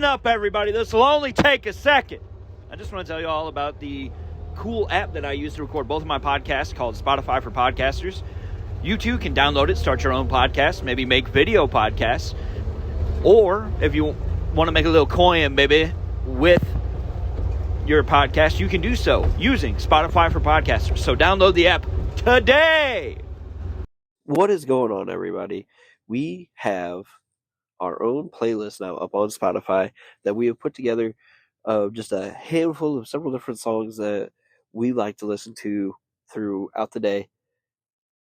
Listen up, everybody. This will only take a second. I just want to tell you all about the cool app that I use to record both of my podcasts called Spotify for Podcasters. You too can download it, start your own podcast, maybe make video podcasts. Or if you want to make a little coin, baby, with your podcast, you can do so using Spotify for Podcasters. So download the app today. What is going on, everybody? We have our own playlist now up on Spotify that we have put together of just a handful of several different songs that we like to listen to throughout the day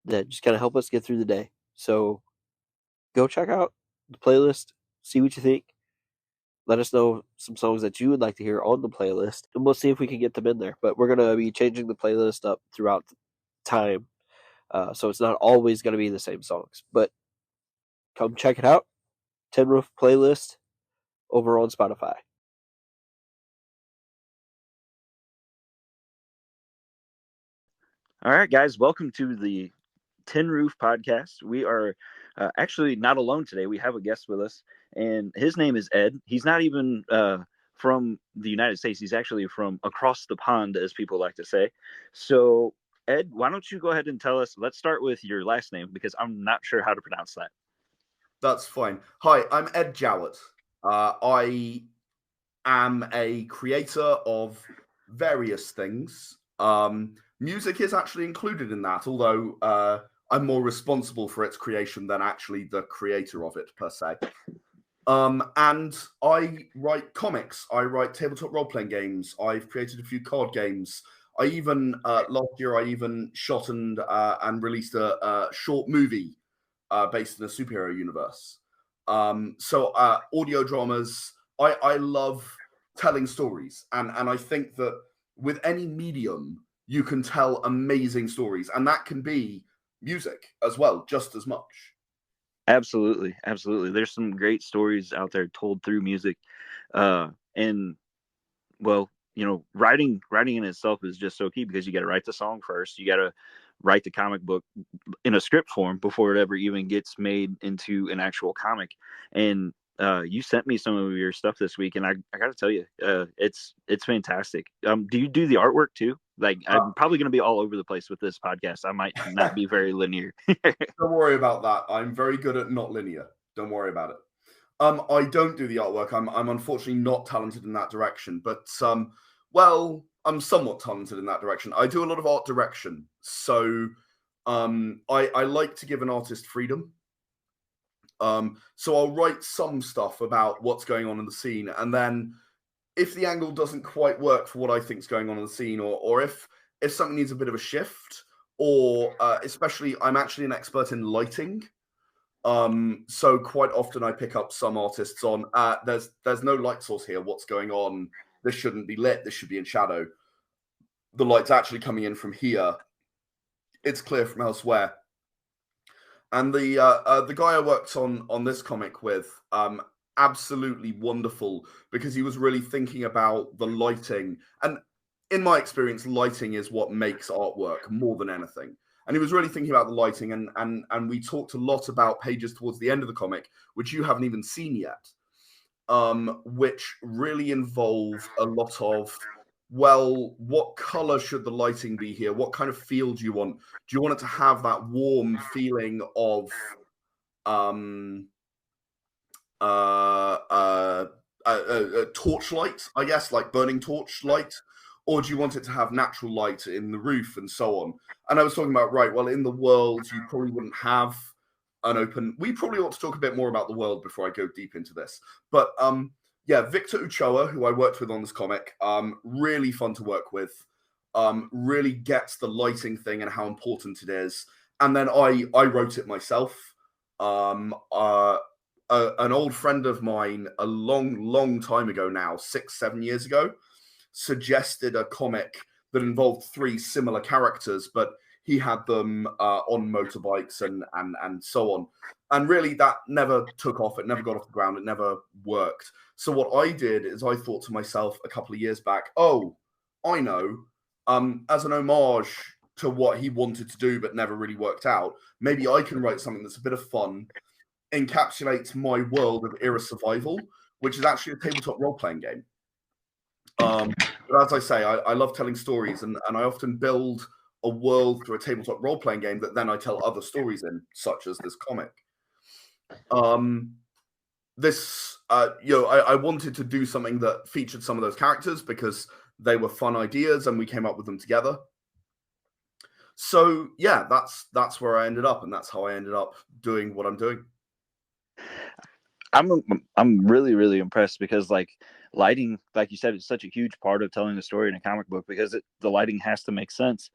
that just kind of help us get through the day. So go check out the playlist, see what you think. Let us know some songs that you would like to hear on the playlist, and we'll see if we can get them in there. But we're going to be changing the playlist up throughout time, so it's not always going to be the same songs. But come check it out. Tin Roof playlist over on Spotify. All right, guys, welcome to the Tin Roof podcast. We are actually not alone today. We have a guest with us, and his name is Ed. He's not even from the United States. He's actually from across the pond, as people like to say. So, Ed, why don't you go ahead and tell us? Let's start with your last name, because I'm not sure how to pronounce that. That's fine. Hi, I'm Ed Jowett. I am a creator of various things. Music is actually included in that, although I'm more responsible for its creation than actually the creator of it, per se. And I write comics. I write tabletop role-playing games. I've created a few card games. I even, last year, I even shot and released a short movie based in a superhero universe. So audio dramas, I love telling stories. And I think that with any medium, you can tell amazing stories. And that can be music as well, just as much. Absolutely. There's some great stories out there told through music. And, well, you know, writing in itself is just so key, because you got to write the song first. You got to write the comic book in a script form before it ever even gets made into an actual comic. And you sent me some of your stuff this week, and I got to tell you, it's fantastic. Do you do the artwork too? Like, I'm probably going to be all over the place with this podcast. I might not be very linear. Don't worry about that. I'm very good at not linear. Don't worry about it. I don't do the artwork. I'm unfortunately not talented in that direction, but well, I'm somewhat talented in that direction. I do a lot of art direction, so I like to give an artist freedom. So I'll write some stuff about what's going on in the scene, and then if the angle doesn't quite work for what I think is going on in the scene, or if something needs a bit of a shift, or especially, I'm actually an expert in lighting. So quite often I pick up some artists on, there's no light source here. What's going on? This shouldn't be lit. This should be in shadow. The light's actually coming in from here. It's clear from elsewhere. And the guy I worked on this comic with, absolutely wonderful, because he was really thinking about the lighting. And in my experience, lighting is what makes artwork more than anything. And he was really thinking about the lighting, and we talked a lot about pages towards the end of the comic, which you haven't even seen yet, which really involve a lot of, well, what color should the lighting be here? What kind of feel do you want? Do you want it to have that warm feeling of torchlight, I guess, like burning torchlight? Or do you want it to have natural light in the roof and so on? And I was talking about, right, well, in the world, you probably wouldn't have an open... We probably ought to talk a bit more about the world before I go deep into this. But yeah, Victor Ochoa, who I worked with on this comic, really fun to work with, really gets the lighting thing and how important it is. And then I wrote it myself. An old friend of mine, a long time ago now, 6-7 years ago, suggested a comic that involved 3 similar characters, but he had them on motorbikes and so on. And really, that never took off. It never got off the ground. It never worked. So what I did is I thought to myself a couple of years back, oh, I know, as an homage to what he wanted to do but never really worked out, maybe I can write something that's a bit of fun, encapsulates my world of era survival, which is actually a tabletop role-playing game. But as I say, I love telling stories, and I often build a world through a tabletop role-playing game that then I tell other stories in, such as this comic. I wanted to do something that featured some of those characters because they were fun ideas, and we came up with them together. So yeah, that's where I ended up, and that's how I ended up doing what I'm doing. I'm really, really impressed because like lighting, like you said, is such a huge part of telling a story in a comic book because the lighting has to make sense.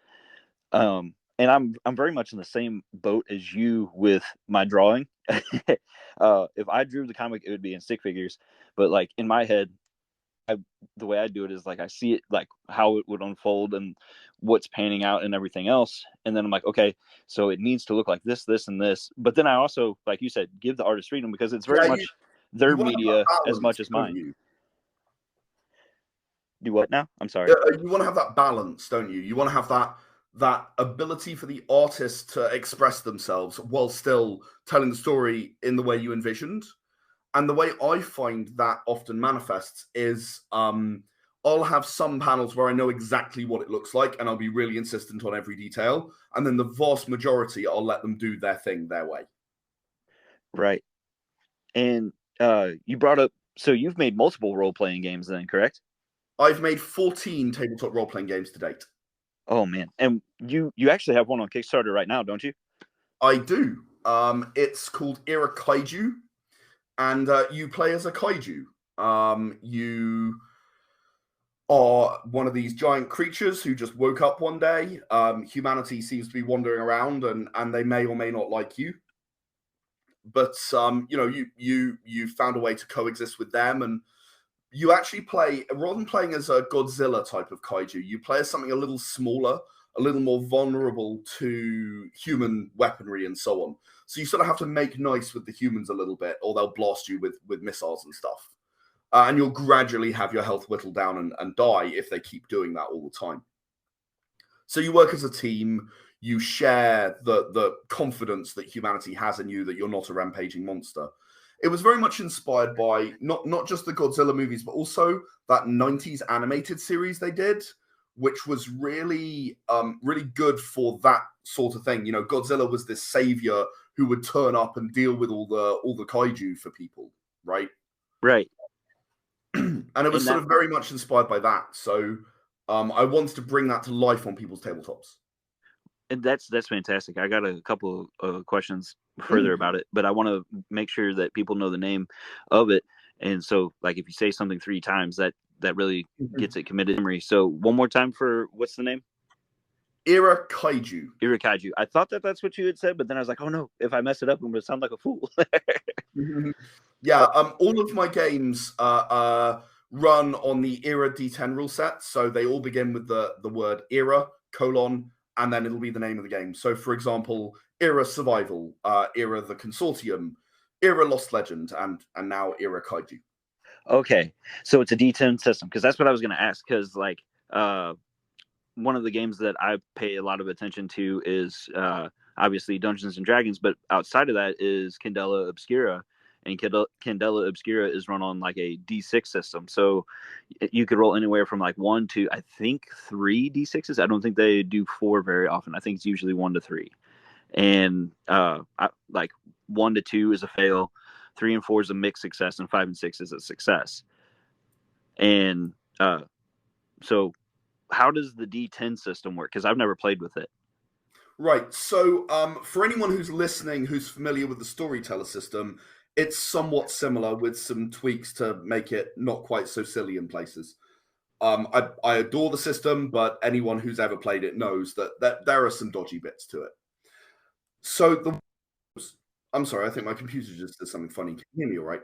And I'm very much in the same boat as you with my drawing. If I drew the comic, it would be in stick figures, but like in my head, the way I do it is like I see it like how it would unfold and what's panning out and everything else, and then I'm like, okay, so it needs to look like this, this, and this. But then I also, like you said, give the artist freedom because it's very much their media as much as mine. You? Do what now? I'm sorry. You want to have that balance, don't you? You want to have that ability for the artist to express themselves while still telling the story in the way you envisioned. And the way I find that often manifests is I'll have some panels where I know exactly what it looks like, and I'll be really insistent on every detail. And then the vast majority, I'll let them do their thing their way. Right. And you brought up, so you've made multiple role-playing games then, correct? I've made 14 tabletop role-playing games to date. Oh, man. And you actually have one on Kickstarter right now, don't you? I do. It's called Era Kaiju. And you play as a kaiju. You are one of these giant creatures who just woke up one day. Humanity seems to be wandering around, and they may or may not like you. But you found a way to coexist with them, and you actually play, rather than playing as a Godzilla type of kaiju, you play as something a little smaller, a little more vulnerable to human weaponry and so on. So you sort of have to make nice with the humans a little bit, or they'll blast you with missiles and stuff. And you'll gradually have your health whittled down and die if they keep doing that all the time. So you work as a team. You share the confidence that humanity has in you, that you're not a rampaging monster. It was very much inspired by not just the Godzilla movies, but also that 90s animated series they did, which was really good for that sort of thing. You know, Godzilla was this savior who would turn up and deal with all the kaiju for people, right? Right. And it was sort of very much inspired by that. So I wanted to bring that to life on people's tabletops. And that's fantastic. I got a couple of questions further about it, but I want to make sure that people know the name of it. And so, like, if you say something 3 times, that really gets it committed to memory. So one more time for what's the name? Era Kaiju. Era Kaiju. I thought that's what you had said, but then I was like, oh no, if I mess it up, I'm going to sound like a fool. Yeah. All of my games run on the Era D10 rule set. So they all begin with the word Era, : and then it'll be the name of the game. So, for example, Era Survival, Era The Consortium, Era Lost Legend, and now Era Kaiju. Okay, so it's a D10 system, because that's what I was going to ask, because, like, one of the games that I pay a lot of attention to is obviously Dungeons & Dragons, but outside of that is Candela Obscura, and Candela Obscura is run on like a D6 system. So you could roll anywhere from like 1 to, I think, 3 D6s. I don't think they do 4 very often. I think it's usually 1 to 3. And like 1 to 2 is a fail, 3 and 4 is a mixed success, and 5 and 6 is a success. And so how does the D10 system work? Because I've never played with it. Right. So for anyone who's listening who's familiar with the storyteller system, it's somewhat similar with some tweaks to make it not quite so silly in places. I adore the system, but anyone who's ever played it knows that there are some dodgy bits to it. So I'm sorry, I think my computer just did something funny. Can you hear me all right?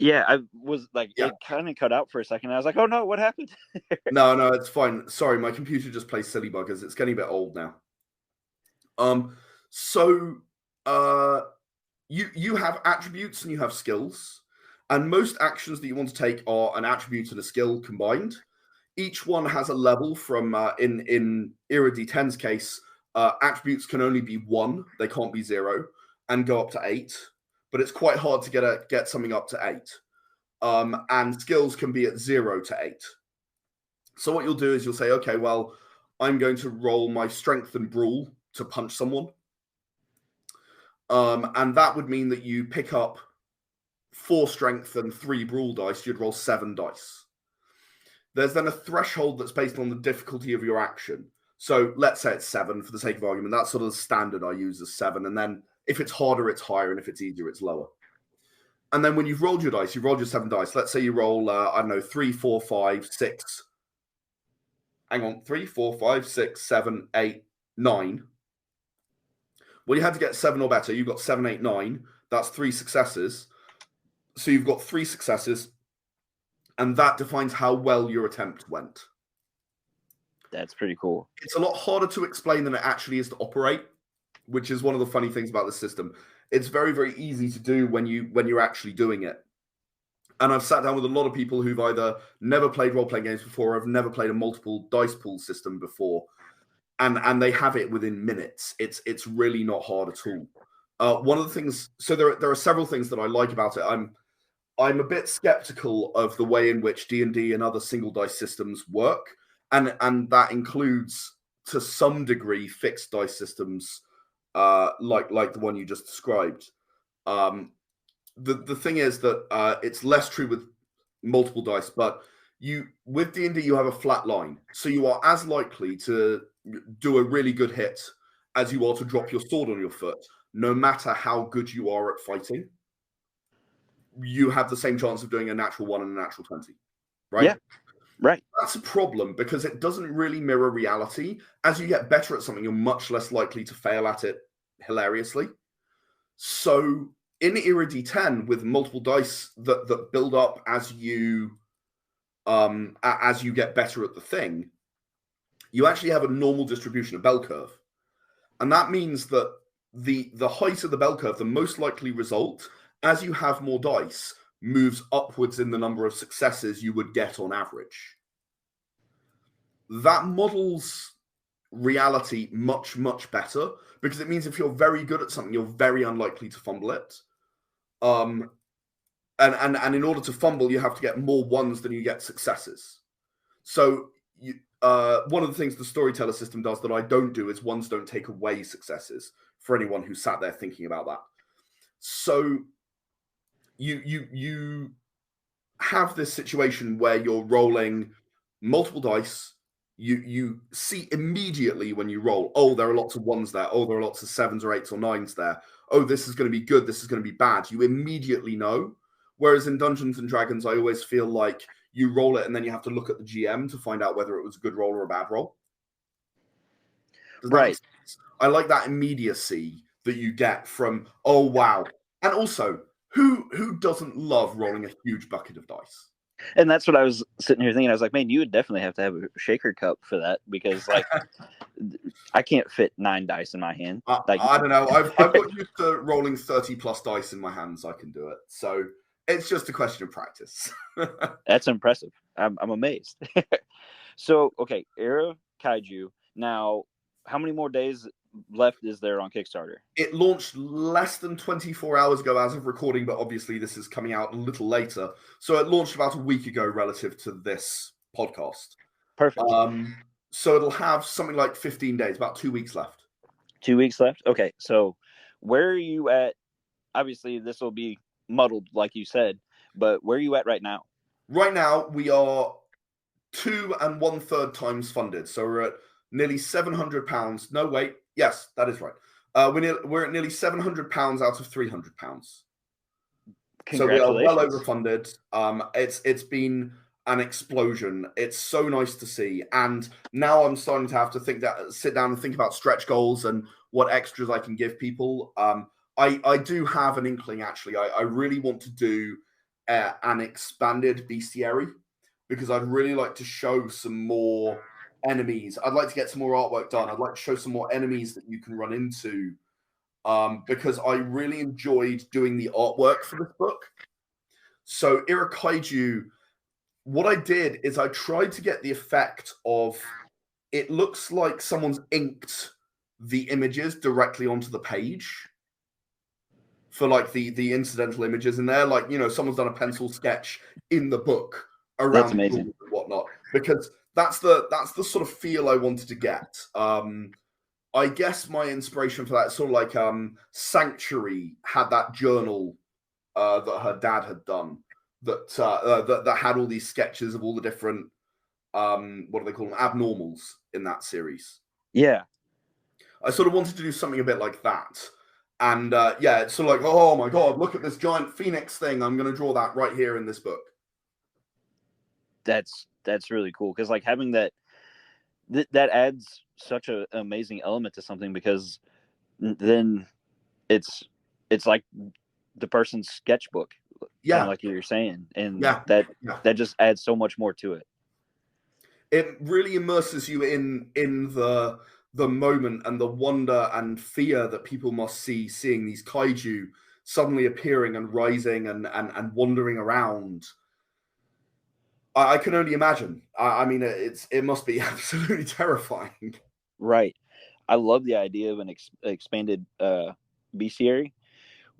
Yeah, I was like, it kind of cut out for a second. I was like, oh no, what happened? No, it's fine. Sorry, my computer just plays silly buggers. It's getting a bit old now. So you have attributes and you have skills, and most actions that you want to take are an attribute and a skill combined. Each one has a level from in Era D10's case, attributes can only be 1, they can't be 0, and go up to 8. But it's quite hard to get something up to 8. and skills can be at 0 to 8. So what you'll do is you'll say, okay, well, I'm going to roll my strength and brawl to punch someone. And that would mean that you pick up 4 strength and 3 brawl dice. You'd roll 7 dice. There's then a threshold that's based on the difficulty of your action. So let's say it's 7 for the sake of argument. That's sort of the standard I use as 7. And then if it's harder, it's higher. And if it's easier, it's lower. And then when you've rolled your dice, you've rolled your 7 dice. Let's say you roll, 3, 4, 5, 6. Hang on, 3, 4, 5, 6, 7, 8, 9. Well, you had to get 7 or better. You've got 7, 8, 9. That's 3 successes. So you've got 3 successes. And that defines how well your attempt went. That's pretty cool. It's a lot harder to explain than it actually is to operate, which is one of the funny things about the system. It's very, very easy to do when you're actually doing it. And I've sat down with a lot of people who've either never played role-playing games before or have never played a multiple dice pool system before. And they have it within minutes. It's really not hard at all. One of the things, so there are several things that I like about it. I'm a bit skeptical of the way in which D&D and other single dice systems work. And that includes, to some degree, fixed dice systems like the one you just described. The thing is that it's less true with multiple dice, but with D&D you have a flat line, so you are as likely to do a really good hit as you are to drop your sword on your foot, no matter how good you are at fighting. You have the same chance of doing a natural 1 and a natural 20, right? Yeah, right. That's a problem because it doesn't really mirror reality. As you get better at something, you're much less likely to fail at it hilariously. So in Era D10, with multiple dice that build up as you get better at the thing, you actually have a normal distribution, a bell curve. And that means that the height of the bell curve, the most likely result, as you have more dice, moves upwards in the number of successes you would get on average. That models reality much, much better, because it means if you're very good at something, you're very unlikely to fumble it. And in order to fumble, you have to get more 1s than you get successes. So one of the things the storyteller system does that I don't do is 1s don't take away successes, for anyone who sat there thinking about that. So you have this situation where you're rolling multiple dice. You see immediately when you roll, oh, there are lots of 1s there. Oh, there are lots of 7s or 8s or 9s there. Oh, this is going to be good. This is going to be bad. You immediately know. Whereas in Dungeons and Dragons, I always feel like you roll it and then you have to look at the GM to find out whether it was a good roll or a bad roll. Right. I like that immediacy that you get from, oh, wow. And also, who doesn't love rolling a huge bucket of dice? And that's what I was sitting here thinking. I was like, man, you would definitely have to have a shaker cup for that, because like I can't fit 9 dice in my hand. I don't know. I've got used to rolling 30 plus dice in my hands. I can do it. So it's just a question of practice. That's impressive. I'm amazed. So, okay, Era Kaiju. Now, how many more days left is there on Kickstarter? It launched less than 24 hours ago as of recording, but obviously this is coming out a little later. So it launched about a week ago relative to this podcast. Perfect. So it'll have something like 15 days, about 2 weeks left. 2 weeks left? Okay, so where are you at? Obviously, this will be muddled, like you said, but where are you at right now? Right now, we are 2 1/3 times funded. So we're at nearly £700. No, wait. Yes, that is right. We're at nearly £700 out of £300. So we are well overfunded. It's been an explosion. It's so nice to see. And now I'm starting to have to sit down and think about stretch goals and what extras I can give people. I do have an inkling, actually. I really want to do an expanded bestiary, because I'd really like to show some more enemies. I'd like to get some more artwork done. I'd like to show some more enemies that you can run into, because I really enjoyed doing the artwork for this book. So Era Kaiju, what I did is I tried to get the effect of, it looks like someone's inked the images directly onto the page. for like the incidental images in there. Like, someone's done a pencil sketch in the book That's around amazing. and whatnot, because that's the sort of feel I wanted to get. I guess my inspiration for that is sort of like Sanctuary had that journal that her dad had done that had all these sketches of all the different what do they call them, abnormals in that series. Yeah. I sort of wanted to do something a bit like that. And it's sort of like, oh my God, look at this giant phoenix thing. I'm going to draw that right here in this book. That's really cool, because like having that adds such an amazing element to something, because then it's like the person's sketchbook, kind of like you were saying, and that just adds so much more to it. It really immerses you in the moment and the wonder and fear that people must see seeing these kaiju suddenly appearing and rising and wandering around. I can only imagine. I mean, it must be absolutely terrifying. Right. I love the idea of an expanded bestiary.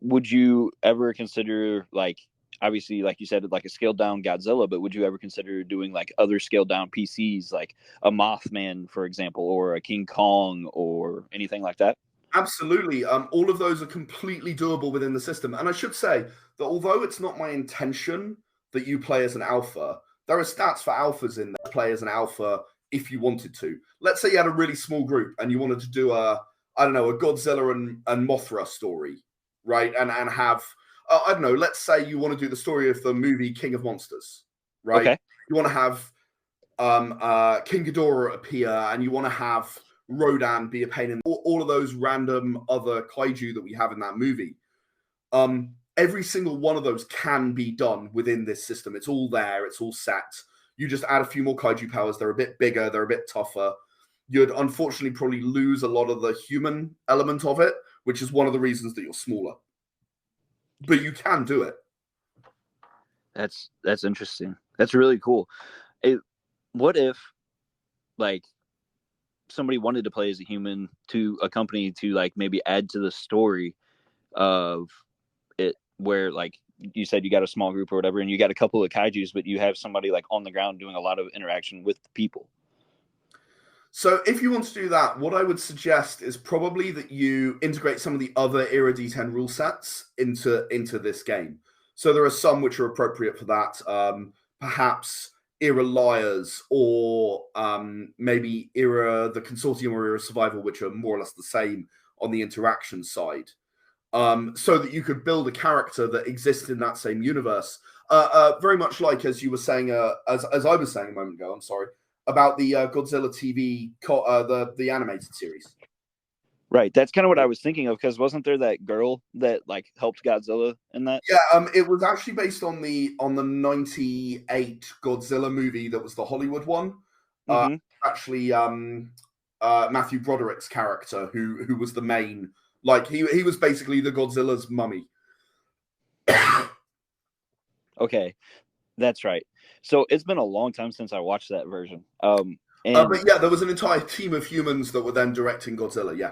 Would you ever consider, like, obviously, like you said, like a scaled down Godzilla, but would you ever consider doing like other scaled down PCs, like a Mothman, for example, or a King Kong, or anything like that? Absolutely. All of those are completely doable within the system. And I should say that although it's not my intention that you play as an alpha, there are stats for alphas in there. Play as an alpha if you wanted to. Let's say you had a really small group and you wanted to do a Godzilla and Mothra story, right? And have, I don't know, let's say you want to do the story of the movie King of Monsters, right? Okay. You want to have King Ghidorah appear, and you want to have Rodan be a pain in all of those random other kaiju that we have in that movie. Every single one of those can be done within this system. It's all there. It's all set. You just add a few more kaiju powers. They're a bit bigger. They're a bit tougher. You'd unfortunately probably lose a lot of the human element of it, which is one of the reasons that you're smaller. But you can do it. That's interesting. That's really cool. What if, like, somebody wanted to play as a human to accompany, to like maybe add to the story of it, where like you said you got a small group or whatever, and you got a couple of kaijus, but you have somebody like on the ground doing a lot of interaction with the people? So if you want to do that, what I would suggest is probably that you integrate some of the other Era D10 rule sets into this game. So there are some which are appropriate for that. Perhaps Era Liars, or maybe the Consortium or Era Survival, which are more or less the same on the interaction side. So that you could build a character that exists in that same universe. Very much like, as you were saying, as I was saying a moment ago, I'm sorry, about the Godzilla TV, the animated series. Right. That's kind of what I was thinking of, because wasn't there that girl that like helped Godzilla in that? Yeah, it was actually based on the 98 Godzilla movie that was the Hollywood one. Mm-hmm. Actually, Matthew Broderick's character, who was the main, like he was basically the Godzilla's mummy. Okay, that's right. So it's been a long time since I watched that version. But yeah, there was an entire team of humans that were then directing Godzilla. Yeah.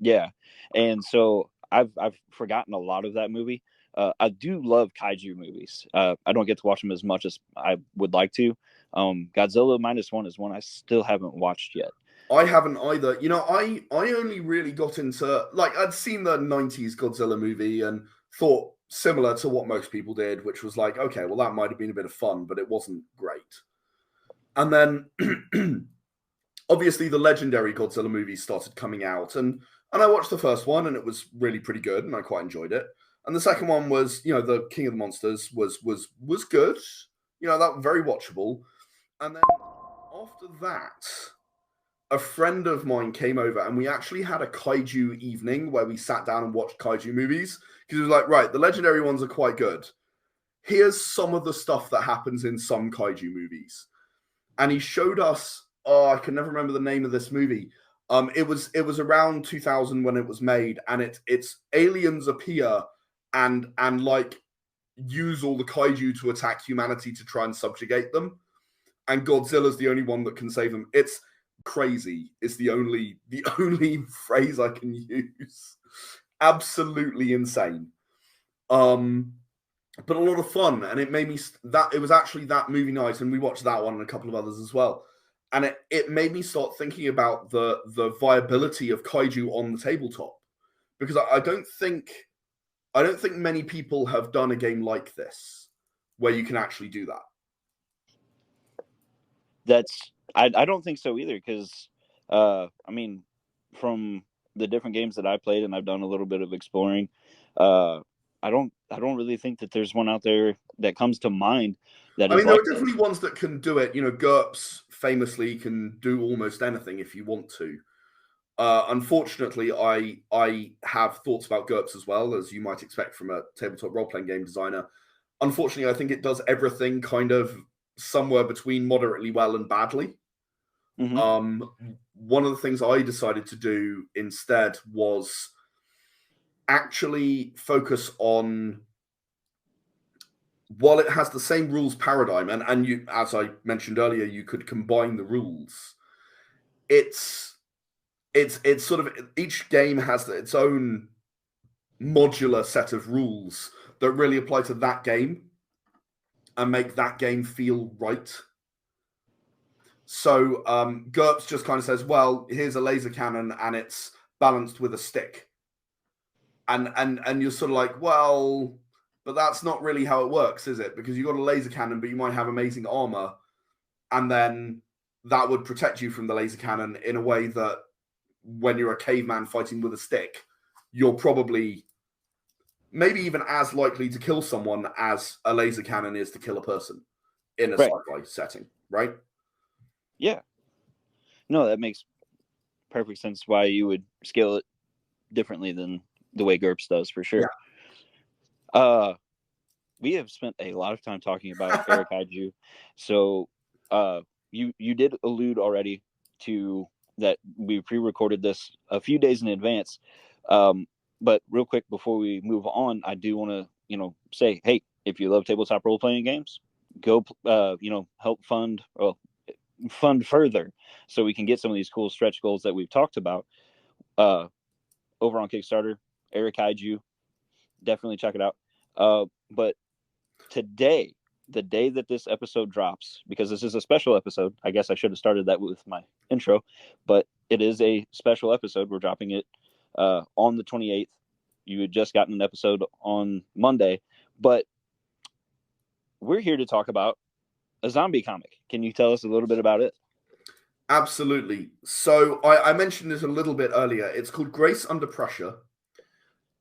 Yeah, and so I've forgotten a lot of that movie. I do love kaiju movies. I don't get to watch them as much as I would like to. Godzilla -1 is one I still haven't watched yet. I haven't either. I only really got into, like, I'd seen the 90s Godzilla movie and thought similar to what most people did, which was like, okay, well, that might have been a bit of fun, but it wasn't great. And then obviously the legendary Godzilla movies started coming out, and I watched the first one, and it was really pretty good, and I quite enjoyed it. And the second one was, the King of the Monsters was good. That was very watchable. And then after that, a friend of mine came over, and we actually had a kaiju evening where we sat down and watched kaiju movies, because it was like, right, the legendary ones are quite good. Here's some of the stuff that happens in some kaiju movies. And he showed us, I can never remember the name of this movie. It was around 2000 when it was made, and it's aliens appear and like use all the kaiju to attack humanity to try and subjugate them, and Godzilla's the only one that can save them. It's crazy. Is the only phrase I can use. Absolutely insane. But a lot of fun, and it made me that it was actually that movie night, and we watched that one and a couple of others as well. And it made me start thinking about the viability of kaiju on the tabletop, because I don't think many people have done a game like this where you can actually do that. I don't think so either, because I mean, from the different games that I played, and I've done a little bit of exploring, I don't really think that there's one out there that comes to mind that I is mean, there like are definitely ones that can do it. You know, GURPS famously can do almost anything if you want to. Unfortunately, I have thoughts about GURPS as well, as you might expect from a tabletop role-playing game designer. Unfortunately, I think it does everything kind of somewhere between moderately well and badly. One of the things I decided to do instead was actually focus on, while it has the same rules paradigm, and you, as I mentioned earlier, you could combine the rules. It's sort of, each game has its own modular set of rules that really apply to that game and make that game feel right. So GURPS just kind of says, well, here's a laser cannon and it's balanced with a stick. And you're sort of like, well, but that's not really how it works, is it? Because you've got a laser cannon, but you might have amazing armor, and then that would protect you from the laser cannon in a way that when you're a caveman fighting with a stick, you're probably maybe even as likely to kill someone as a laser cannon is to kill a person in a sci-fi setting, right? Yeah. No, that makes perfect sense why you would scale it differently than the way GURPS does, for sure. Yeah. We have spent a lot of time talking about Erikaiju. So you did allude already to that we pre-recorded this a few days in advance. But real quick before we move on, I do want to, say, hey, if you love tabletop role-playing games, go, help fund further so we can get some of these cool stretch goals that we've talked about over on Kickstarter. Erikaiju, definitely check it out. But today, the day that this episode drops, because this is a special episode, I guess I should have started that with my intro, but it is a special episode. We're dropping it on the 28th. You had just gotten an episode on Monday, but we're here to talk about a zombie comic. Can you tell us a little bit about it? Absolutely. So I mentioned this a little bit earlier. It's called Grace Under Pressure.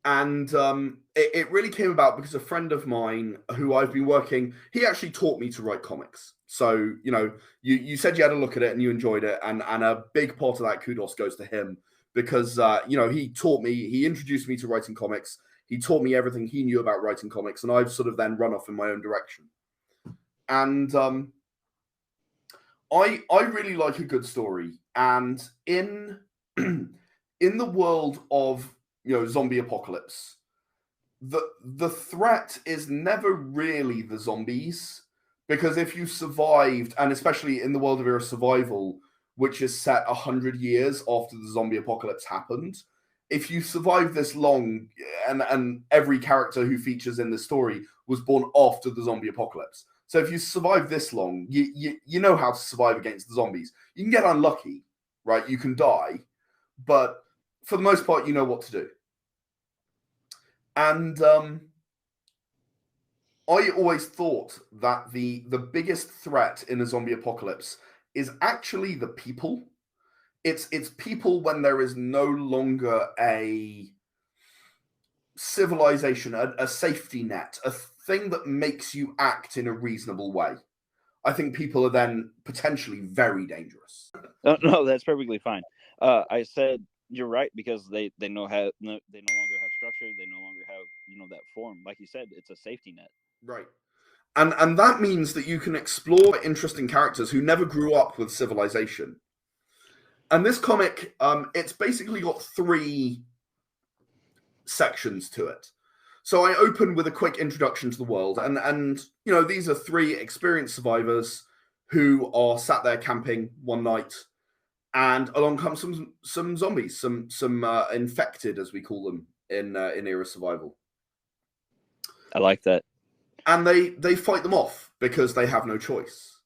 And it really came about because a friend of mine who I've been working, he actually taught me to write comics. So, you said you had a look at it and you enjoyed it. And a big part of that kudos goes to him because, he taught me, he introduced me to writing comics. He taught me everything he knew about writing comics. And I've sort of then run off in my own direction. And I really like a good story. And in the world of zombie apocalypse, the threat is never really the zombies, because if you survived, and especially in the world of era survival, which is set 100 years after the zombie apocalypse happened, if you survive this long, and every character who features in the story was born after the zombie apocalypse, so if you survive this long, you know how to survive against the zombies. You can get unlucky, right? You can die, but for the most part, you know what to do. And I always thought that the biggest threat in a zombie apocalypse is actually the people. It's people when there is no longer a civilization, a safety net, a thing that makes you act in a reasonable way. I think people are then potentially very dangerous. No, that's perfectly fine. I said you're right because they no longer have structure. They no longer have that form. Like you said, it's a safety net. Right. And that means that you can explore interesting characters who never grew up with civilization. And this comic, it's basically got 3 sections to it. So I open with a quick introduction to the world, and these are 3 experienced survivors who are sat there camping one night, and along comes some zombies, some infected, as we call them in era survival. I like that. And they fight them off because they have no choice.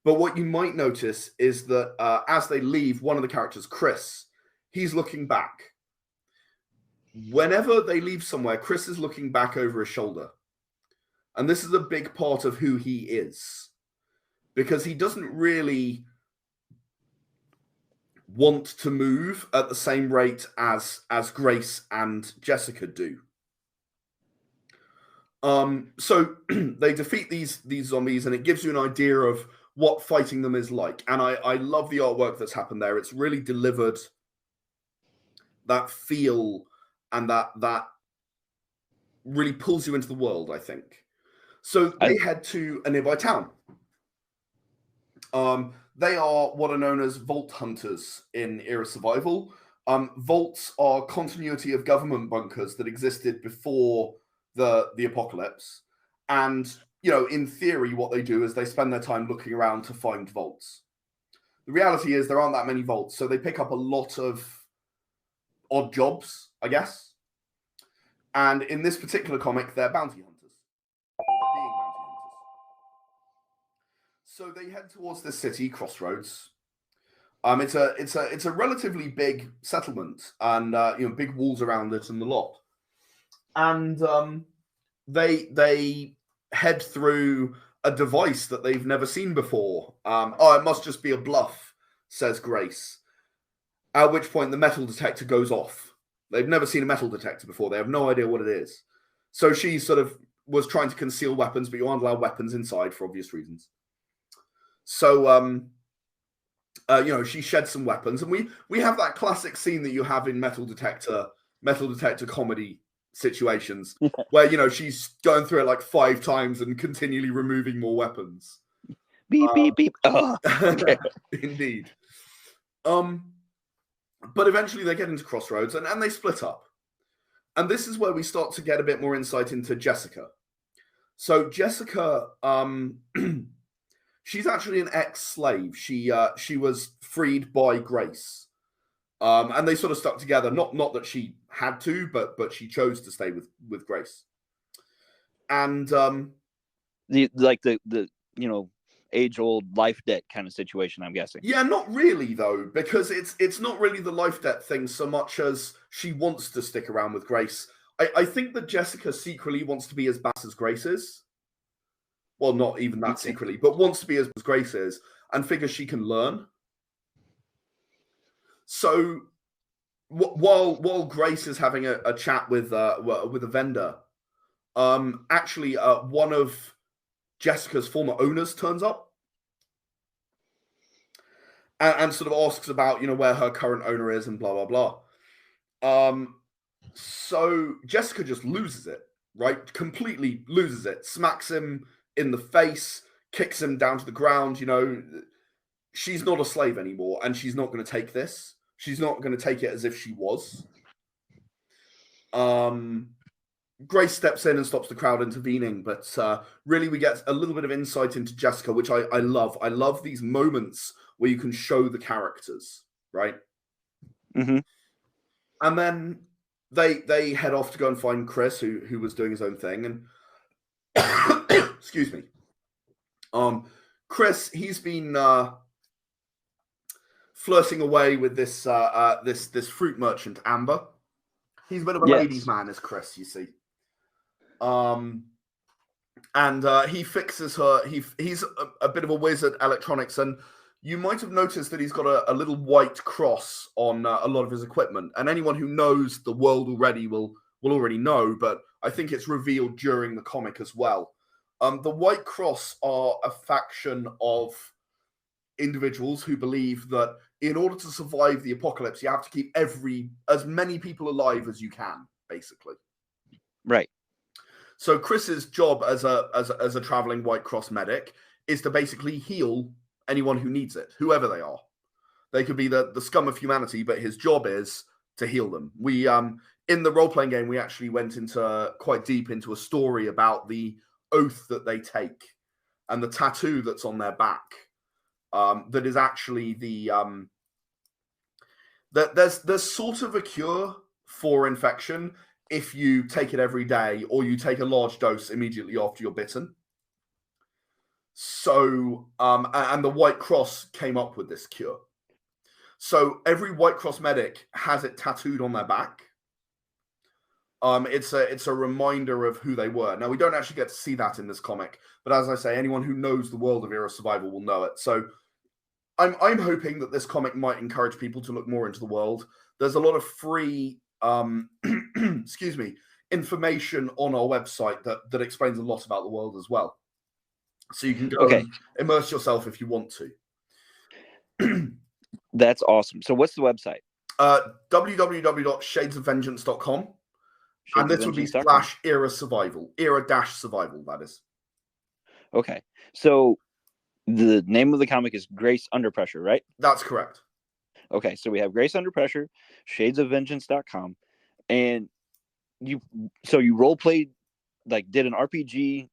But what you might notice is that as they leave, one of the characters, Chris, he's looking back. Whenever they leave somewhere, Chris is looking back over his shoulder. And this is a big part of who he is. Because he doesn't really want to move at the same rate as Grace and Jessica do. So they defeat these zombies, and it gives you an idea of what fighting them is like. And I love the artwork that's happened there. It's really delivered that feel, and that really pulls you into the world, I think. So they head to a nearby town. They are what are known as vault hunters in Era Survival. Vaults are continuity of government bunkers that existed before the apocalypse. And, you know, in theory, what they do is they spend their time looking around to find vaults. The reality is there aren't that many vaults, so they pick up a lot of odd jobs, I guess. And in this particular comic, they're bounty hunters. Or they're being bounty hunters. So they head towards this city, Crossroads. It's a relatively big settlement, and you know, big walls around it and the lot. And they head through a device that they've never seen before. It must just be a bluff, says Grace. At which point the metal detector goes off. They've never seen a metal detector before. They have no idea what it is. So she sort of was trying to conceal weapons, but you aren't allowed weapons inside for obvious reasons. So, you know, she sheds some weapons, and we have that classic scene that you have in metal detector comedy situations where, you know, she's going through it like 5 times and continually removing more weapons. Beep, beep, beep. Oh, okay. Indeed. But eventually they get into Crossroads and they split up. And this is where we start to get a bit more insight into Jessica. So Jessica, she's actually an ex-slave. She was freed by Grace. And they sort of stuck together. Not that she had to, but she chose to stay with Grace. And the you know, age-old life debt kind of situation, I'm guessing. Yeah, not really though, because it's not really the life debt thing so much as she wants to stick around with Grace. I think that Jessica secretly wants to be as bad as Grace is. Well, not even that secretly, but wants to be as Grace is, and figures she can learn. So while Grace is having a chat with a vendor, actually one of Jessica's former owners turns up and sort of asks about, you know, where her current owner is and blah blah blah. So Jessica just loses it, right? Completely loses it, smacks him in the face, kicks him down to the ground. You know, she's not a slave anymore, and she's not going to take this. She's not going to take it as if she was. Grace steps in and stops the crowd intervening, but really we get a little bit of insight into Jessica, which I love. I love these moments where you can show the characters, right? Mm-hmm. And then they head off to go and find Chris, who was doing his own thing, and excuse me. Chris, he's been flirting away with this this fruit merchant, Amber. He's a bit of a ladies' man, is Chris, you see. And he fixes her. He's a bit of a whiz at electronics, and you might have noticed that he's got a little white cross on a lot of his equipment. And anyone who knows the world already will already know, but I think it's revealed during the comic as well. The White Cross are a faction of individuals who believe that in order to survive the apocalypse, you have to keep as many people alive as you can, basically. Right. So Chris's job as a traveling White Cross medic is to basically heal anyone who needs it, whoever they are. They could be the scum of humanity, but his job is to heal them. We in the role-playing game, we actually went into quite deep into a story about the oath that they take and the tattoo that's on their back. That is actually the that there's sort of a cure for infection. if you take it every day or you take a large dose immediately after you're bitten. So, and the White Cross came up with this cure. So every White Cross medic has it tattooed on their back. It's a reminder of who they were. Now, we don't actually get to see that in this comic, but as I say, anyone who knows the world of Era Survival will know it. So I'm hoping that this comic might encourage people to look more into the world. There's a lot of free excuse me, information on our website that explains a lot about the world as well. So you can go and immerse yourself if you want to. That's awesome. So what's the website? www.shadesofvengeance.com. And this would be /era survival, era-survival, that is. Okay. So the name of the comic is Grace Under Pressure, right? That's correct. Okay. So we have Grace Under Pressure, shadesofvengeance.com. And you role played, like, did an RPG,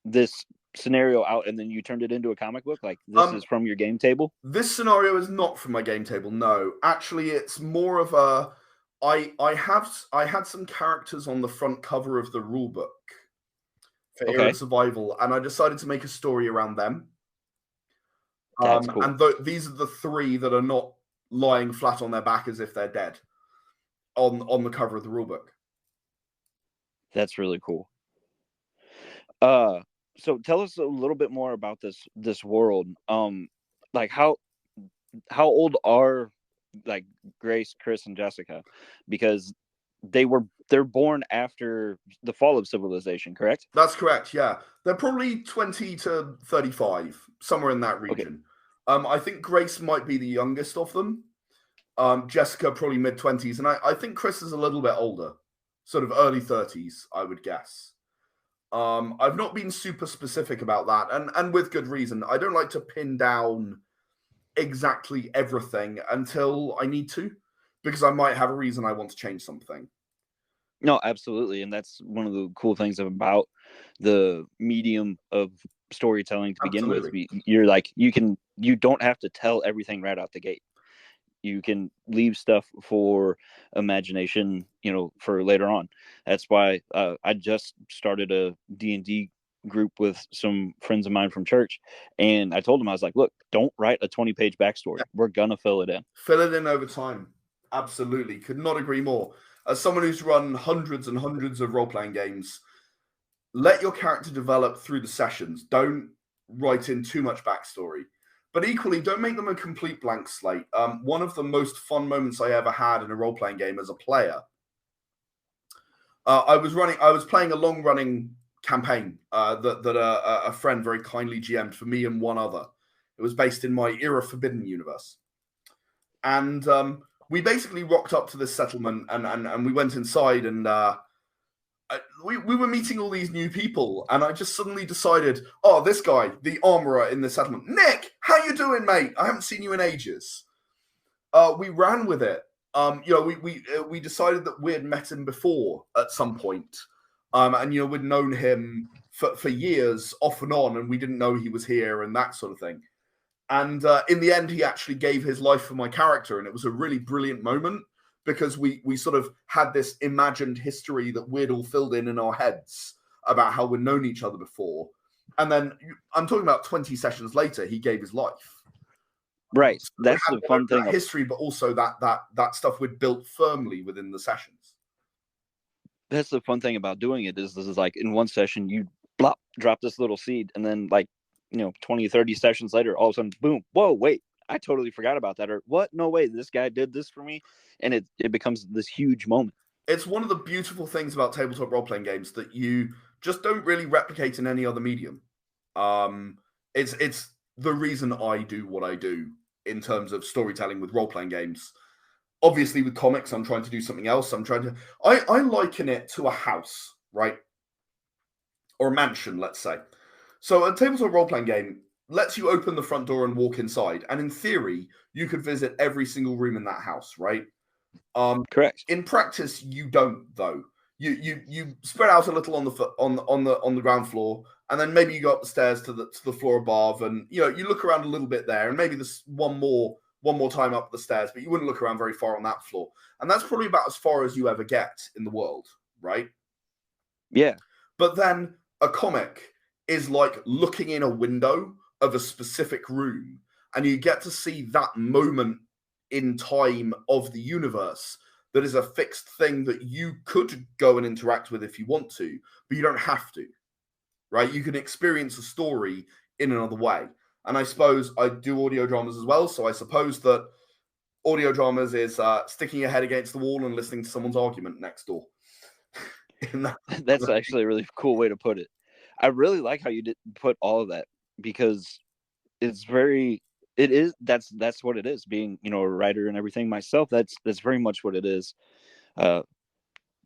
this scenario out, and then you turned it into a comic book? Like, this is from your game table? This scenario is not from my game table, no. Actually, it's more of a... I had some characters on the front cover of the rulebook for Era Survival, and I decided to make a story around them. That's cool. And these are the three that are not lying flat on their back as if they're dead on the cover of the rulebook. That's really cool. So tell us a little bit more about this world. Like how old are, like, Grace, Chris, and Jessica? Because they're born after the fall of civilization, correct? That's correct, yeah. They're probably 20 to 35, somewhere in that region. I think Grace might be the youngest of them. Jessica probably mid-20s, and I think Chris is a little bit older, sort of early 30s, I would guess. I've not been super specific about that, and with good reason. I don't like to pin down exactly everything until I need to, because I might have a reason I want to change something. No, absolutely. And that's one of the cool things about the medium of storytelling to begin with. You're like, you don't have to tell everything right out the gate. You can leave stuff for imagination, for later on. That's why I just started a D&D group with some friends of mine from church, and I told them, I was like, look, don't write a 20-page backstory. We're gonna fill it in over time. Absolutely, could not agree more. As someone who's run hundreds and hundreds of role-playing games, let your character develop through the sessions. Don't write in too much backstory, but equally, don't make them a complete blank slate. One of the most fun moments I ever had in a role-playing game as a player, I was playing a long-running campaign that a friend very kindly GM'd for me and one other. It was based in my Era Forbidden universe. And we basically rocked up to this settlement, and we went inside, and we were meeting all these new people, and I just suddenly decided, oh, this guy, the armorer in the settlement, Nick, how you doing, mate? I haven't seen you in ages. We ran with it. We decided that we had met him before at some point. And we'd known him for years off and on, and we didn't know he was here and that sort of thing. And in the end, he actually gave his life for my character, and it was a really brilliant moment, because we sort of had this imagined history that we'd all filled in our heads about how we'd known each other before. And then I'm talking about 20 sessions later, he gave his life. Right. So that's the fun thing. History, but also that stuff we'd built firmly within the sessions. That's the fun thing about doing it is like, in one session, you drop this little seed, and then, like, 20, 30 sessions later, all of a sudden, boom, whoa, wait, I totally forgot about that. Or what? No way, this guy did this for me. And it becomes this huge moment. It's one of the beautiful things about tabletop role-playing games that you just don't really replicate in any other medium. It's the reason I do what I do in terms of storytelling with role-playing games. Obviously, with comics, I'm trying to do something else. I liken it to a house, right? Or a mansion, let's say. So a tabletop role-playing game lets you open the front door and walk inside. And in theory, you could visit every single room in that house, right? Correct. In practice, you don't, though. You spread out a little on the ground floor, and then maybe you go up the stairs to the floor above, and you look around a little bit there, and maybe there's one more time up the stairs, but you wouldn't look around very far on that floor. And that's probably about as far as you ever get in the world, right? Yeah. But then a comic is like looking in a window of a specific room, and you get to see that moment in time of the universe that is a fixed thing that you could go and interact with if you want to, but you don't have to, right? You can experience a story in another way. And I suppose I do audio dramas as well, so I suppose that audio dramas is sticking your head against the wall and listening to someone's argument next door. That's actually a really cool way to put it. I really like how you did put all of that, because it's very, it is, that's what it is, being, you know, a writer and everything myself. That's very much what it is. uh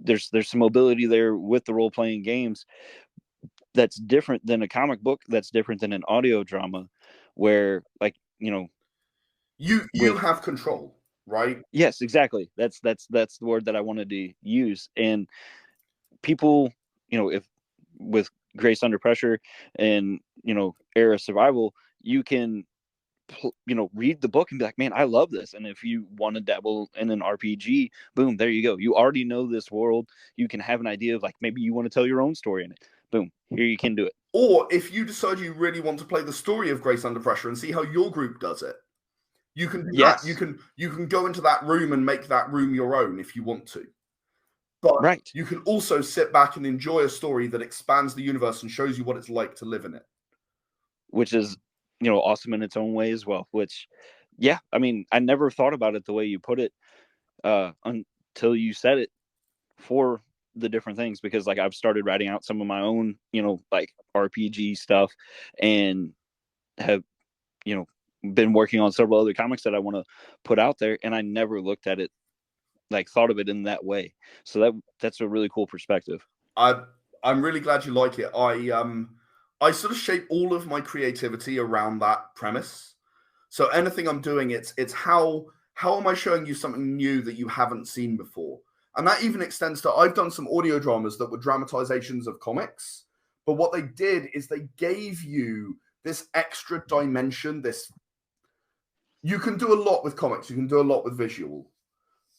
there's some mobility there with the role-playing games that's different than a comic book, that's different than an audio drama, where, like, you know, you with, have control, right? yes, exactly, that's the word that I wanted to use. And people, you know, if with Grace Under Pressure and, you know, Era Survival, you can, you know, read the book and be like, man, I love this. And if you want to dabble in an RPG, boom, there you go, you already know this world, you can have an idea of, like, maybe you want to tell your own story in it, boom, here you can do it. Or if you decide you really want to play the story of Grace Under Pressure and see how your group does it, you can do that. Yes. You can go into that room and make that room your own if you want to. But Right. you can also sit back and enjoy a story that expands the universe and shows you what it's like to live in it. Which is, you know, awesome in its own way as well. Which, yeah, I mean, I never thought about it the way you put it until you said it, for the different things, because, like, I've started writing out some of my own, you know, like, RPG stuff, and have, you know, been working on several other comics that I want to put out there, and I never looked at it, like, thought of it in that way. So that's a really cool perspective. I'm really glad you like it. I sort of shape all of my creativity around that premise. So anything I'm doing, it's how am I showing you something new that you haven't seen before? And that even extends to, I've done some audio dramas that were dramatizations of comics, but what they did is they gave you this extra dimension. You can do a lot with comics, you can do a lot with visual,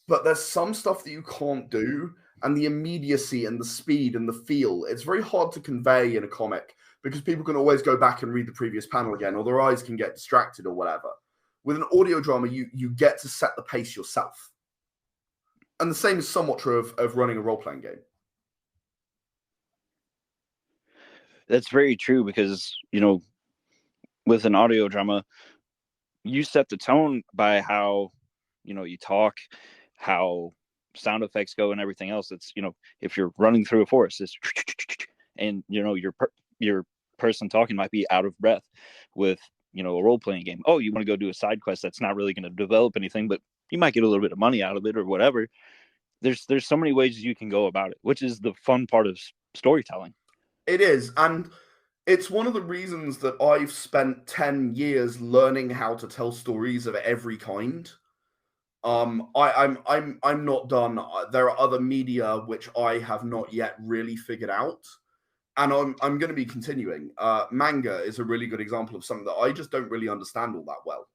but there's some stuff that you can't do, and the immediacy and the speed and the feel, it's very hard to convey in a comic because people can always go back and read the previous panel again, or their eyes can get distracted or whatever. With an audio drama, you get to set the pace yourself. And the same is somewhat true of running a role-playing game. That's very true, because, you know, with an audio drama, you set the tone by how, you know, you talk, how sound effects go, and everything else. It's, you know, if you're running through a forest, it's and, you know, your person talking might be out of breath. With, you know, a role-playing game, oh, you want to go do a side quest that's not really going to develop anything, but you might get a little bit of money out of it or whatever. There's so many ways you can go about it, which is the fun part of storytelling. It is, and it's one of the reasons that I've spent 10 years learning how to tell stories of every kind. I'm not done. There are other media which I have not yet really figured out, and I'm going to be continuing. Manga is a really good example of something that I just don't really understand all that well.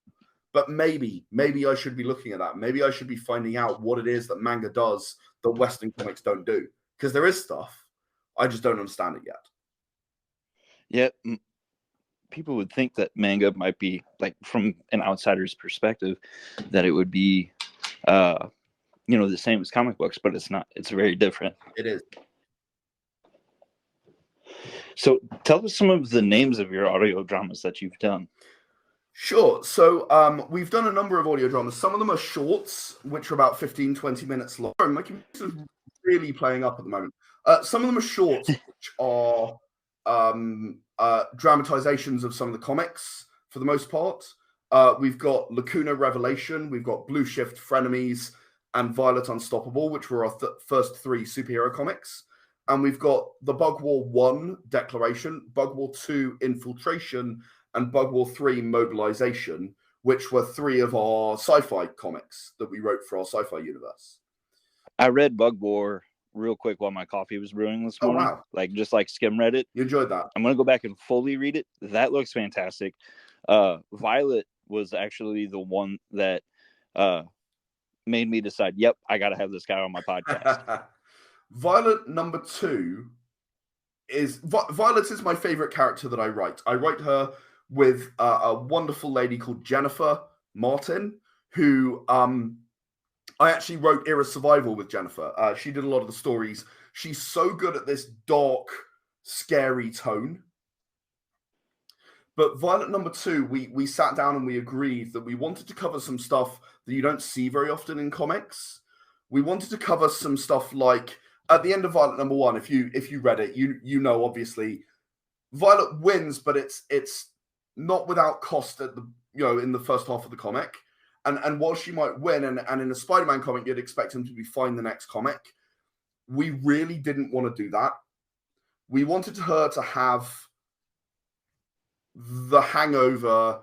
But maybe I should be looking at that. Maybe I should be finding out what it is that manga does that Western comics don't do, because there is stuff I just don't understand it yet. Yeah, people would think that manga might be, like, from an outsider's perspective, that it would be, you know, the same as comic books, but it's not. It's very different. It is. So tell us some of the names of your audio dramas that you've done. Sure. So we've done a number of audio dramas. Some of them are shorts, which are about 15, 20 minutes long. My computer's really playing up at the moment. Some of them are shorts, which are dramatizations of some of the comics for the most part. We've got Lacuna Revelation, we've got Blue Shift Frenemies, and Violet Unstoppable, which were our first three superhero comics. And we've got the Bug War 1 Declaration, Bug War 2 Infiltration, and Bug War 3 Mobilization, which were three of our sci-fi comics that we wrote for our sci-fi universe. I read Bug War real quick while my coffee was brewing this morning. Oh, wow. Like, just like skim read it. You enjoyed that? I'm going to go back and fully read it. That looks fantastic. Violet was actually the one that made me decide, yep, I got to have this guy on my podcast. Violet number 2 is Violet is my favorite character that I write. I write her with a wonderful lady called Jennifer Martin, who I actually wrote Era Survival with Jennifer. She did a lot of the stories. She's so good at this dark, scary tone. But Violet number 2, we sat down and we agreed that we wanted to cover some stuff that you don't see very often in comics. We wanted to cover some stuff like at the end of Violet number 1. If you read it, you know obviously Violet wins, but it's not without cost at the in the first half of the comic. And while she might win, and in a Spider-Man comic, you'd expect him to be fine the next comic. We really didn't want to do that. We wanted her to have the hangover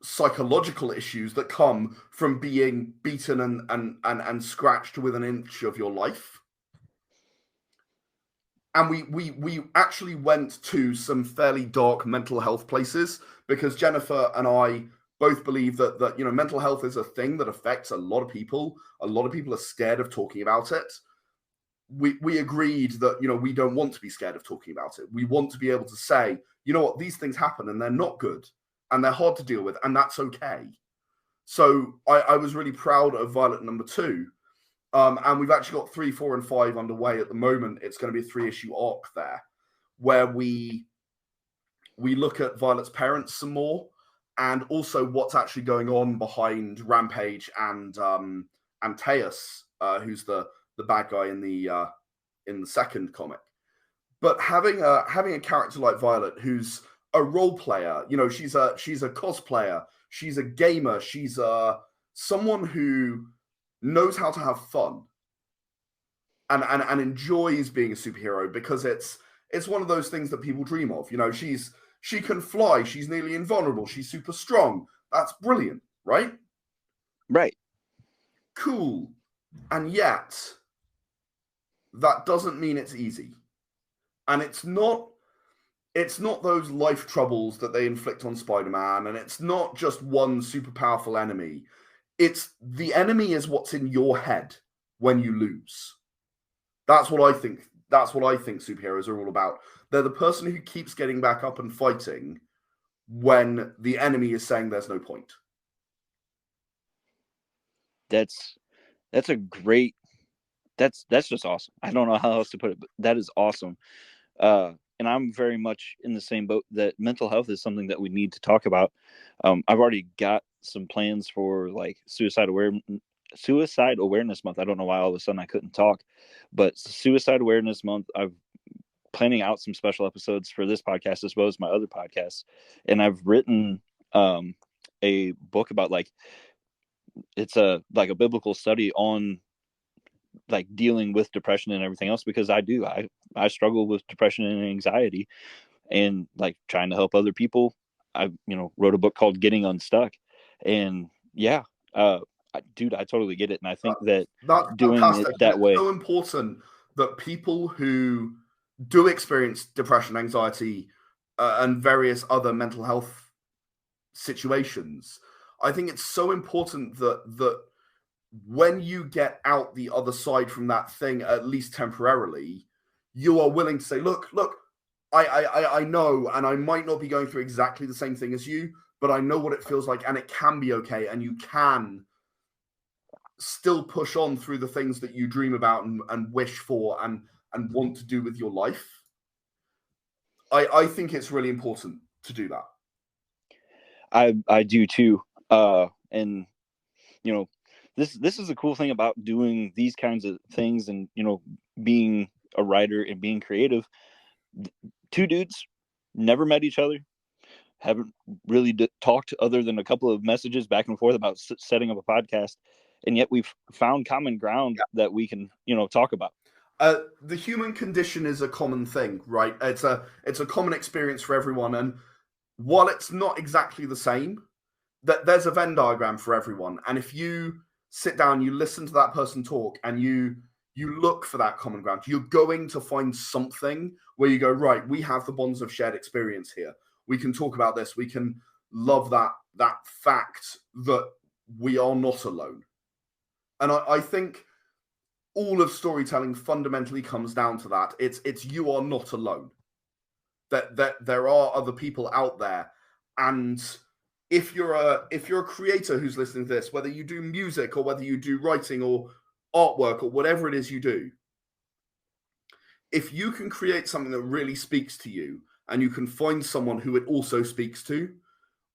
psychological issues that come from being beaten and scratched within an inch of your life. And we actually went to some fairly dark mental health places because Jennifer and I both believe that mental health is a thing that affects a lot of people. A lot of people are scared of talking about it. We agreed that we don't want to be scared of talking about it. We want to be able to say, you know what, these things happen and they're not good and they're hard to deal with, and that's okay. So I was really proud of Violet number 2. And we've actually got 3, 4, and 5 underway at the moment. It's going to be a 3-issue arc there, where we look at Violet's parents some more, and also what's actually going on behind Rampage and Teus, who's the bad guy in the second comic. But having a character like Violet, who's a role player, she's a cosplayer, she's a gamer, she's someone who knows how to have fun and enjoys being a superhero, because it's one of those things that people dream of. She can fly, she's nearly invulnerable, she's super strong. That's brilliant, right? Right. Cool. And yet, that doesn't mean it's easy. And it's not those life troubles that they inflict on Spider-Man, and it's not just one super powerful enemy. It's the enemy is what's in your head when you lose. That's what I think. That's what I think superheroes are all about. They're the person who keeps getting back up and fighting when the enemy is saying there's no point. That's a great. That's just awesome. I don't know how else to put it, but that is awesome. And I'm very much in the same boat that mental health is something that we need to talk about. I've already got some plans for like Suicide Awareness Month. I don't know why all of a sudden I couldn't talk, but Suicide Awareness Month, I'm planning out some special episodes for this podcast as well as my other podcasts. And I've written a book about it's a biblical study on like dealing with depression and everything else, because I struggle with depression and anxiety, and like trying to help other people. I wrote a book called Getting Unstuck, and dude, I totally get it. And I think that doing fantastic. it that way, it's so important that people who do experience depression, anxiety, and various other mental health situations, I think it's so important that when you get out the other side from that thing, at least temporarily, you are willing to say, look, I know, and I might not be going through exactly the same thing as you, but I know what it feels like, and it can be okay, and you can still push on through the things that you dream about and wish for and want to do with your life. I think it's really important to do that. I do too. And this is the cool thing about doing these kinds of things, and being a writer and being creative. Two dudes never met each other, haven't really talked other than a couple of messages back and forth about setting up a podcast, and yet we've found common ground that we can talk about. The human condition is a common thing, right? It's a common experience for everyone, and while it's not exactly the same, there's a Venn diagram for everyone. And if you sit down, you listen to that person talk, and you look for that common ground, you're going to find something where you go, right, we have the bonds of shared experience here. We can talk about this. We can love that fact that we are not alone. And I think all of storytelling fundamentally comes down to that. It's you are not alone. That there are other people out there, and if you're a creator who's listening to this, whether you do music or whether you do writing or artwork or whatever it is you do, if you can create something that really speaks to you and you can find someone who it also speaks to,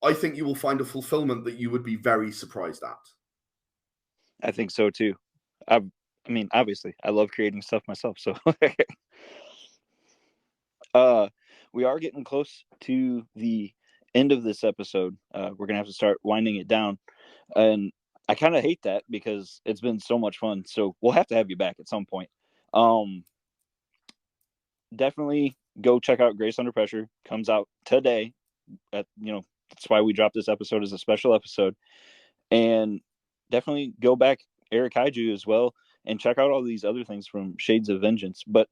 I think you will find a fulfillment that you would be very surprised at. I think so too. I mean, obviously, I love creating stuff myself. So, we are getting close to the end of this episode. We're gonna have to start winding it down, and I kind of hate that because it's been so much fun. So we'll have to have you back at some point. Definitely go check out Grace Under Pressure. Comes out today. That's why we dropped this episode as a special episode. And definitely go back Eric Kaiju as well and check out all these other things from Shades of Vengeance. But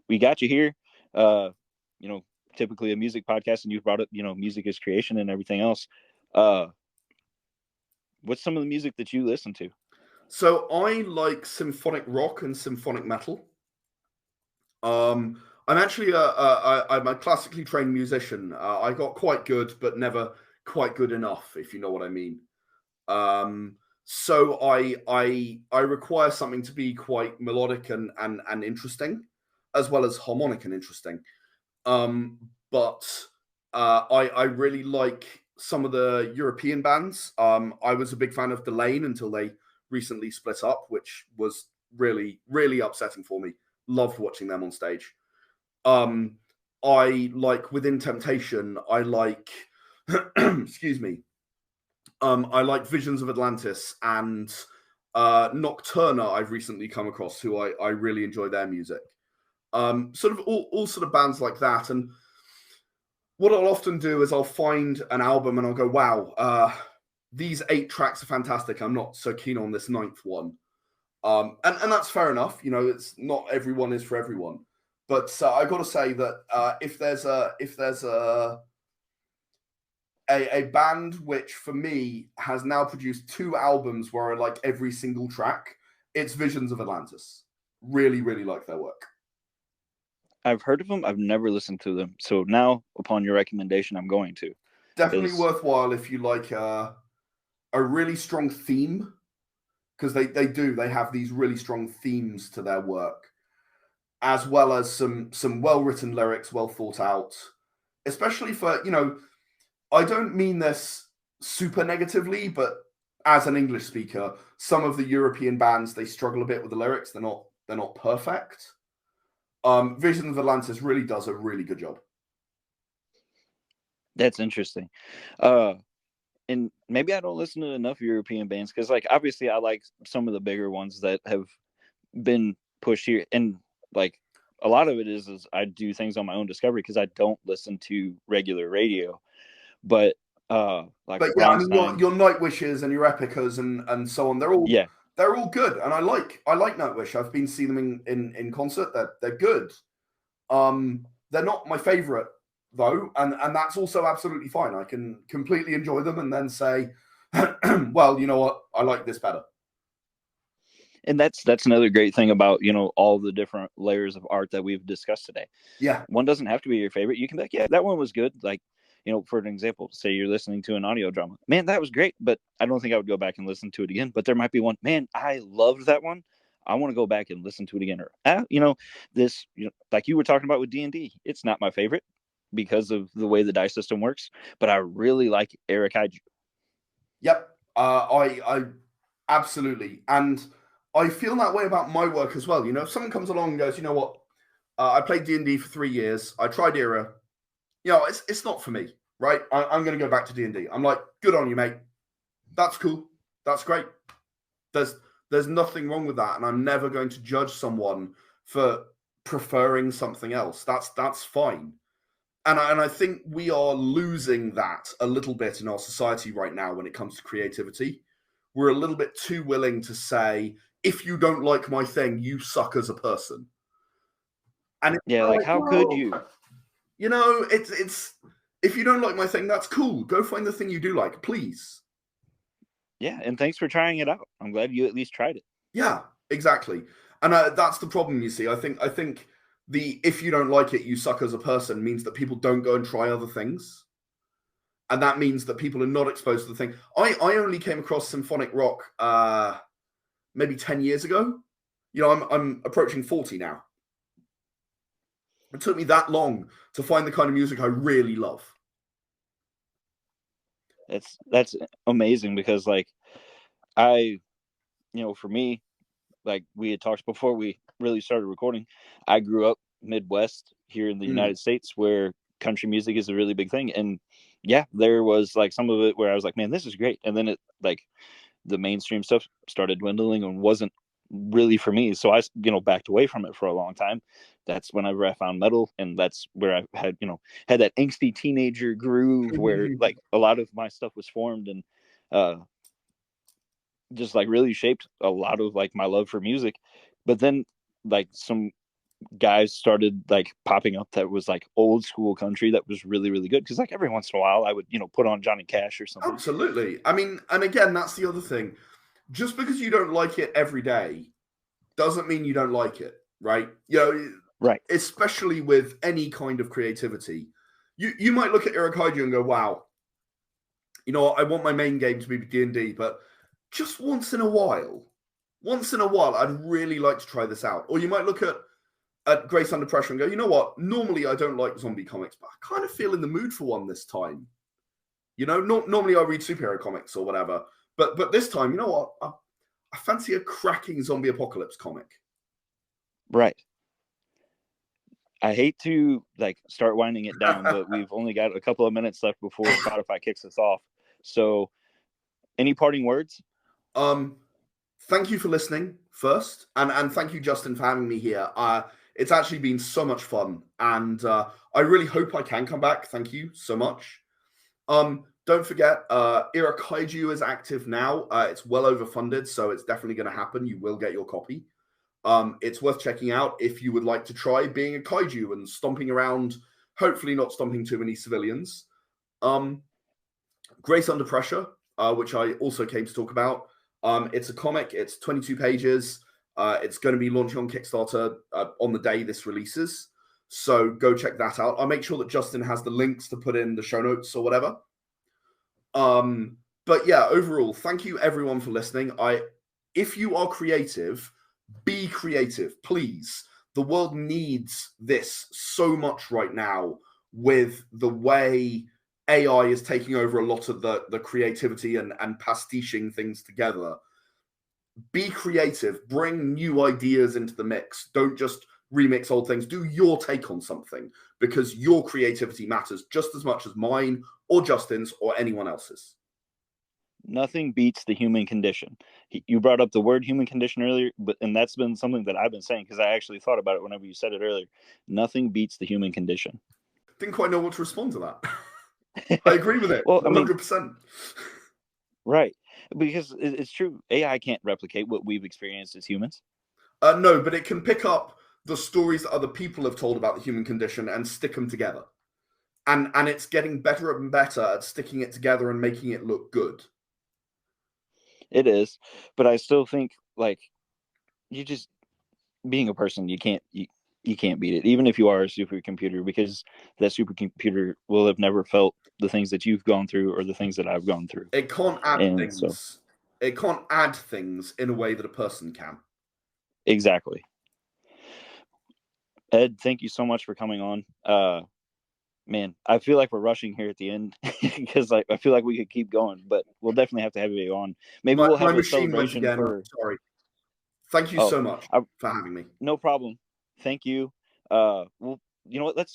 we got you here. Typically a music podcast, and you brought up, music is creation and everything else. What's some of the music that you listen to? So I like symphonic rock and symphonic metal. I'm actually I'm a classically trained musician. I got quite good, but never quite good enough, if you know what I mean. So I require something to be quite melodic and interesting, as well as harmonic and interesting. But I really like some of the European bands. I was a big fan of Delane until they recently split up, which was really, really upsetting for me. Loved watching them on stage. I like Within Temptation. I like, excuse me. I like Visions of Atlantis and Nocturna. I've recently come across, who I really enjoy their music. Sort of all sort of bands like that. And what I'll often do is I'll find an album and I'll go, wow, these 8 tracks are fantastic. I'm not so keen on this 9th one. And that's fair enough. It's not everyone is for everyone. But I got to say that if there's a band which for me has now produced 2 albums where I like every single track, it's Visions of Atlantis. Really, really like their work. I've heard of them. I've never listened to them. So now, upon your recommendation, I'm going to. Definitely worthwhile if you like a really strong theme, because they have these really strong themes to their work, as well as some well-written lyrics, well thought out, especially for, I don't mean this super negatively, but as an English speaker, some of the European bands, they struggle a bit with the lyrics. They're not perfect. Vision of Atlantis really does a really good job. That's interesting. And maybe I don't listen to enough European bands because, obviously I like some of the bigger ones that have been pushed here. And, a lot of it is I do things on my own discovery because I don't listen to regular radio. But, yeah, your Nightwishes and your Epicas and so on, they're all good, and I like Nightwish. I've been seeing them in concert. They're good. They're not my favorite though, and that's also absolutely fine. I can completely enjoy them and then say, well, you know what, I like this better. And that's another great thing about all the different layers of art that we've discussed today. Yeah, one doesn't have to be your favorite. You can be like, yeah, that one was good. For an example, say you're listening to an audio drama. Man, that was great, but I don't think I would go back and listen to it again. But there might be one, man, I loved that one. I want to go back and listen to it again. Or, this, like you were talking about with D&D, it's not my favorite because of the way the dice system works, but I really like Eric Kaiju. Yep. I absolutely. And I feel that way about my work as well. If someone comes along and goes, you know what, I played D&D for 3 years. I tried Era. It's not for me, right? I'm going to go back to D&D. I'm like, good on you, mate. That's cool. That's great. There's nothing wrong with that, and I'm never going to judge someone for preferring something else. That's fine. And I think we are losing that a little bit in our society right now when it comes to creativity. We're a little bit too willing to say, if you don't like my thing, you suck as a person. And how could you? It's if you don't like my thing, that's cool. Go find the thing you do like, please. Yeah, and thanks for trying it out. I'm glad you at least tried it. Yeah, exactly. And that's the problem, you see. I think the if you don't like it, you suck as a person means that people don't go and try other things. And that means that people are not exposed to the thing. I only came across symphonic rock maybe 10 years ago. You know, I'm approaching 40 now. It took me that long to find the kind of music I really love. That's amazing, because like I, for me, like we had talked before we really started recording, I grew up Midwest here in the United States, where country music is a really big thing. And yeah, there was like some of it where I was like, man, this is great. And then it like the mainstream stuff started dwindling and wasn't really for me. So I, backed away from it for a long time. That's whenever I found metal, and that's where I had, had that angsty teenager groove where like a lot of my stuff was formed, and just like really shaped a lot of like my love for music. But then like some guys started like popping up that was like old school country that was really, really good, because like every once in a while I would put on Johnny Cash or something. Absolutely. I mean, and again, that's the other thing. Just because you don't like it every day doesn't mean you don't like it, right? Right. Especially with any kind of creativity, you might look at Irakaiju and go, wow, I want my main game to be D&D, but just once in a while, I'd really like to try this out. Or you might look at Grace Under Pressure and go, you know what? Normally I don't like zombie comics, but I kind of feel in the mood for one this time. Normally I read superhero comics or whatever, but this time, you know what? I fancy a cracking zombie apocalypse comic. Right. I hate to like start winding it down, but we've only got a couple of minutes left before Spotify kicks us off. So, any parting words? Thank you for listening first, and thank you, Justin, for having me here. It's actually been so much fun, and I really hope I can come back. Thank you so much. Don't forget, Irakaiju is active now. It's well overfunded, so it's definitely going to happen. You will get your copy. It's worth checking out if you would like to try being a kaiju and stomping around, hopefully not stomping too many civilians. Grace Under Pressure, which I also came to talk about. It's a comic. It's 22 pages. It's going to be launching on Kickstarter on the day this releases. So go check that out. I'll make sure that Justin has the links to put in the show notes or whatever. But yeah, overall, thank you everyone for listening. If you are creative, be creative, please. The world needs this so much right now, with the way AI is taking over a lot of the creativity and pastiching things together. Be creative, bring new ideas into the mix. Don't just remix old things. Do your take on something, because your creativity matters just as much as mine or Justin's or anyone else's. Nothing beats the human condition. You brought up the word human condition earlier, and that's been something that I've been saying, because I actually thought about it whenever you said it earlier. Nothing beats the human condition. Didn't quite know what to respond to that. I agree with it. Well, 100%. Right. Because it's true. AI can't replicate what we've experienced as humans. No, but it can pick up the stories that other people have told about the human condition and stick them together. And it's getting better and better at sticking it together and making it look good. It is. But I still think, like, you just, being a person, you can't beat it, even if you are a supercomputer, because that supercomputer will have never felt the things that you've gone through or the things that I've gone through. It can't add things. So, it can't add things in a way that a person can. Exactly. Ed, thank you so much for coming on. Man, I feel like we're rushing here at the end, because I feel like we could keep going, but we'll definitely have to have you on. Maybe we'll have a celebration for. Sorry. Thank you so much for having me. No problem. Thank you. Well, you know what?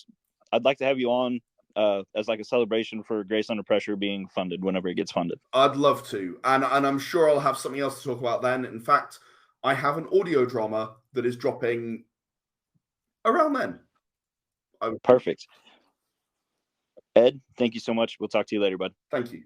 I'd like to have you on as like a celebration for Grace Under Pressure being funded whenever it gets funded. I'd love to, and I'm sure I'll have something else to talk about then. In fact, I have an audio drama that is dropping around then. Perfect. Ed, thank you so much. We'll talk to you later, bud. Thank you.